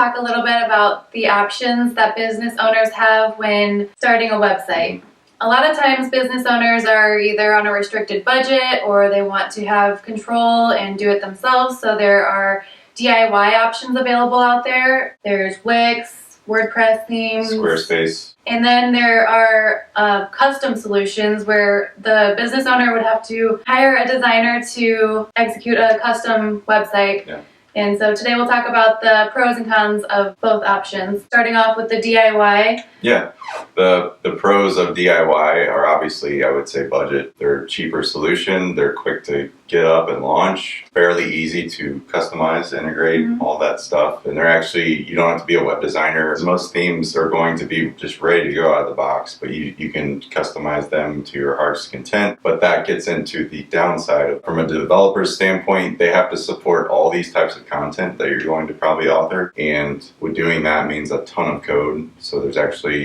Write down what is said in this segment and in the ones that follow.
talk a little bit about the options that business owners have when starting a website. A lot of times business owners are either on a restricted budget or they want to have control and do it themselves. So there are DIY options available out there. There's Wix, WordPress themes, Squarespace. And then there are custom solutions where the business owner would have to hire a designer to execute a custom website. Yeah. And so today we'll talk about the pros and cons of both options. Starting off with the DIY. Yeah, the pros of DIY are obviously, I would say, budget. They're a cheaper solution. They're quick to get up and launch. Fairly easy to customize, integrate, all that stuff. And they're actually, you don't have to be a web designer. Most themes are going to be just ready to go out of the box, but you can customize them to your heart's content. But that gets into the downside. From a developer's standpoint, they have to support all these types of content that you're going to probably author. And with doing that means a ton of code. So there's actually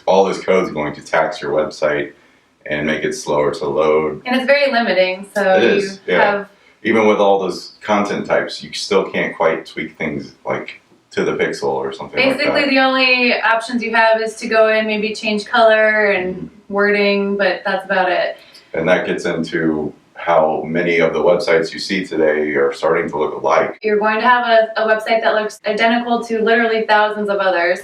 all this code is going to tax your website and make it slower to load. And it's very limiting. So Even with all those content types, you still can't quite tweak things like to the pixel or something like that. Basically, the only options you have is to go in, maybe change color and wording, but that's about it. And that gets into how many of the websites you see today are starting to look alike. You're going to have a website that looks identical to literally thousands of others.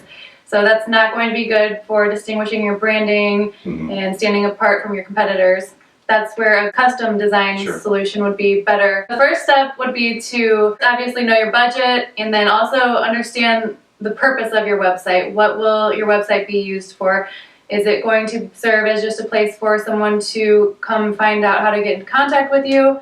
So that's not going to be good for distinguishing your branding and standing apart from your competitors. That's where a custom design solution would be better. The first step would be to obviously know your budget and then also understand the purpose of your website. What will your website be used for? Is it going to serve as just a place for someone to come find out how to get in contact with you?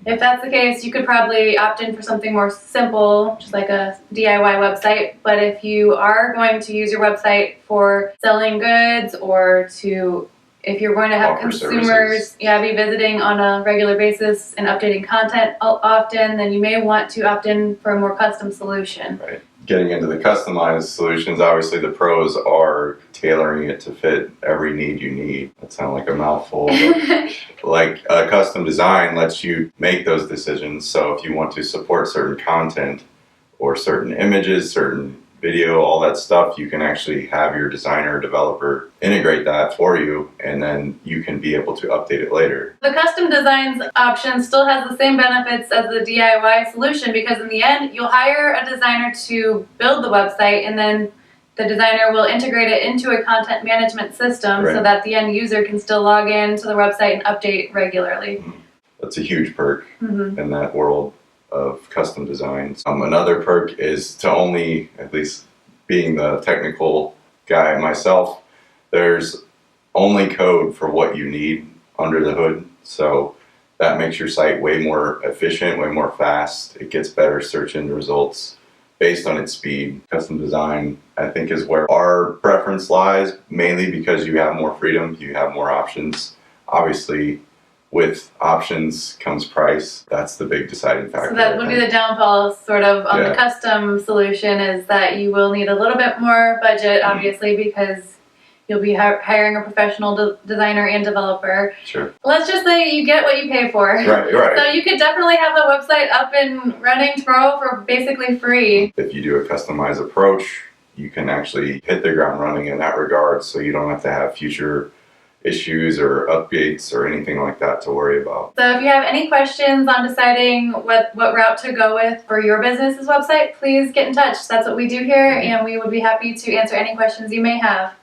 If that's the case, you could probably opt in for something more simple, just like a DIY website. But if you are going to use your website for selling goods or if you're going to have consumers be visiting on a regular basis and updating content often, then you may want to opt in for a more custom solution. Right. Getting into the customized solutions, obviously the pros are tailoring it to fit every need you need. That sounds like a mouthful, but like a custom design lets you make those decisions. So if you want to support certain content or certain images, certain video, all that stuff, you can actually have your designer or developer integrate that for you, and then you can be able to update it later. The custom designs option still has the same benefits as the DIY solution because in the end, you'll hire a designer to build the website and then the designer will integrate it into a content management system so that the end user can still log in to the website and update regularly. That's a huge perk in that world of custom designs. Another perk is to only, at least being the technical guy myself, there's only code for what you need under the hood. So that makes your site way more efficient, way more fast. It gets better search engine results based on its speed. Custom design, I think, is where our preference lies, mainly because you have more freedom, you have more options. Obviously, with options comes price. That's the big deciding factor. So that would be the downfall sort of on the custom solution, is that you will need a little bit more budget, obviously, because you'll be hiring a professional designer and developer. Sure. Let's just say you get what you pay for. Right. So you could definitely have the website up and running tomorrow for basically free. If you do a customized approach, you can actually hit the ground running in that regard, so you don't have to have future issues or updates or anything like that to worry about. So if you have any questions on deciding what route to go with for your business's website, please get in touch. That's what we do here, and we would be happy to answer any questions you may have.